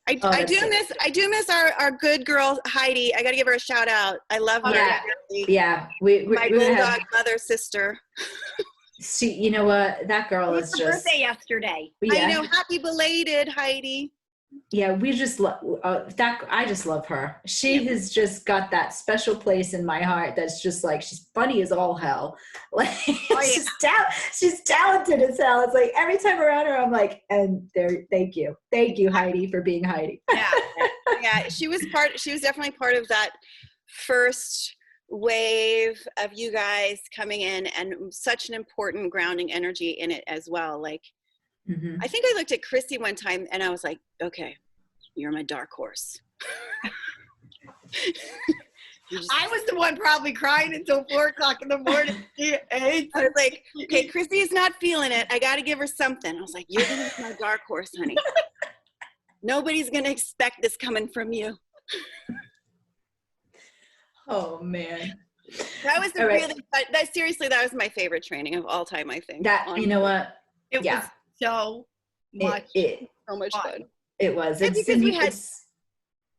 [SPEAKER 2] I do miss our good girl, Heidi. I got to give her a shout out. I love her.
[SPEAKER 1] Yeah.
[SPEAKER 2] My bulldog mother sister.
[SPEAKER 1] See, you know what? That girl is just.
[SPEAKER 3] Her birthday yesterday.
[SPEAKER 2] Yeah. I know. Happy belated, Heidi.
[SPEAKER 1] Yeah, we just love that. I just love her. She has just got that special place in my heart. That's just like, she's funny as all hell. Like she's talented as hell. It's like every time around her, I'm like, and there. Thank you, Heidi, for being Heidi.
[SPEAKER 2] Yeah. She was definitely part of that first wave of you guys coming in, and such an important grounding energy in it as well. Like. Mm-hmm. I think I looked at Christy one time and I was like, okay, you're my dark horse.
[SPEAKER 3] I was the one probably crying until 4:00 in the morning.
[SPEAKER 2] I was like, okay, Christy is not feeling it. I got to give her something. I was like, you're going to be my dark horse, honey. Nobody's going to expect this coming from you.
[SPEAKER 1] Oh, man.
[SPEAKER 2] That was seriously, that was my favorite training of all time, I think.
[SPEAKER 1] You know what?
[SPEAKER 3] It was so much
[SPEAKER 2] so much fun.
[SPEAKER 1] It was.
[SPEAKER 2] Because we had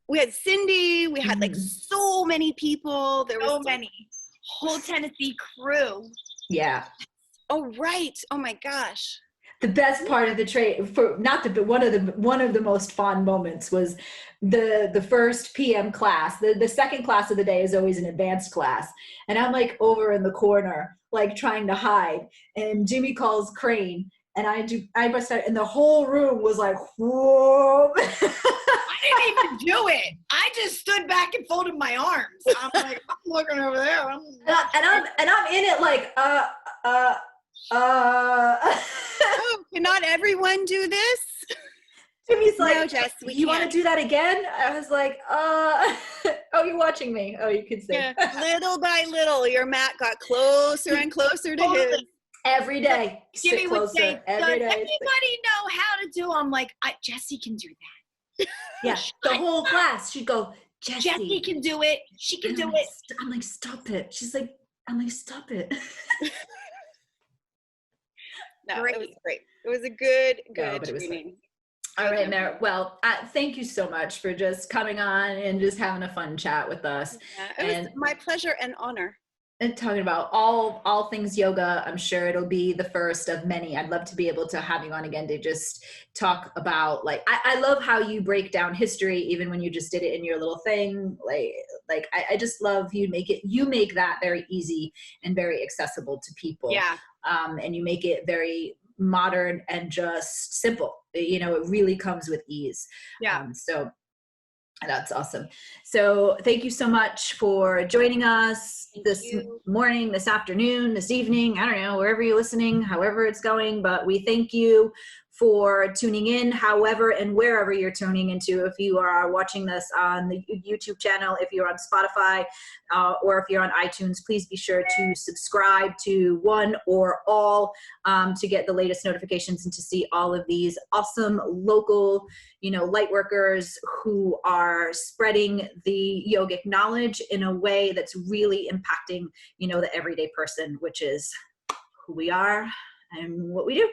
[SPEAKER 2] we had Cindy, we had like so many people. There was
[SPEAKER 3] So many. Whole Tennessee crew.
[SPEAKER 4] Yeah.
[SPEAKER 2] Oh, right. Oh my gosh.
[SPEAKER 4] The best part of the trade, one of the most fun moments was the first PM class. The second class of the day is always an advanced class, and I'm like over in the corner, like trying to hide. And Jimmy calls Crane, and I must start, and the whole room was like, whoa.
[SPEAKER 3] I didn't even do it. I just stood back and folded my arms. I'm like, I'm looking over there.
[SPEAKER 4] And I'm in it like,
[SPEAKER 2] Oh, cannot everyone do this?
[SPEAKER 4] Jimmy's like,
[SPEAKER 2] no, Jess,
[SPEAKER 4] you want to do that again? I was like, oh, you're watching me. Oh, you could see.
[SPEAKER 2] Yeah. Little by little, your mat got closer and closer to his.
[SPEAKER 4] Every day.
[SPEAKER 3] Jimmy would say,
[SPEAKER 4] every
[SPEAKER 3] does
[SPEAKER 4] day.
[SPEAKER 3] anybody know how to do? I'm like, Jessie can do that.
[SPEAKER 4] Yeah, the whole class. She'd go,
[SPEAKER 3] Jessie can do it. She can do it.
[SPEAKER 4] I'm like, stop it. She's like, I'm like, stop it.
[SPEAKER 2] No, it was great. It was a good training.
[SPEAKER 4] All right, Marit. Well, thank you so much for just coming on and just having a fun chat with us.
[SPEAKER 2] Yeah, it was my pleasure and honor.
[SPEAKER 4] And talking about all things yoga. I'm sure it'll be the first of many. I'd love to be able to have you on again to just talk about, like, I love how you break down history, even when you just did it in your little thing. Like I just love you make that very easy and very accessible to people.
[SPEAKER 3] Yeah.
[SPEAKER 4] And you make it very modern and just simple. You know, it really comes with ease.
[SPEAKER 3] Yeah.
[SPEAKER 4] So that's awesome. So thank you so much for joining us this morning, this afternoon, this evening. I don't know, wherever you're listening, however it's going, but we thank you for tuning in, however and wherever you're tuning into. If you are watching this on the YouTube channel, if you're on Spotify, or if you're on iTunes, please be sure to subscribe to one or all to get the latest notifications and to see all of these awesome local, light workers who are spreading the yogic knowledge in a way that's really impacting, the everyday person, which is who we are and what we do.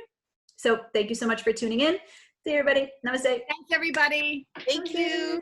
[SPEAKER 4] So thank you so much for tuning in. See you, everybody. Namaste.
[SPEAKER 3] Thanks, everybody.
[SPEAKER 2] Thank you.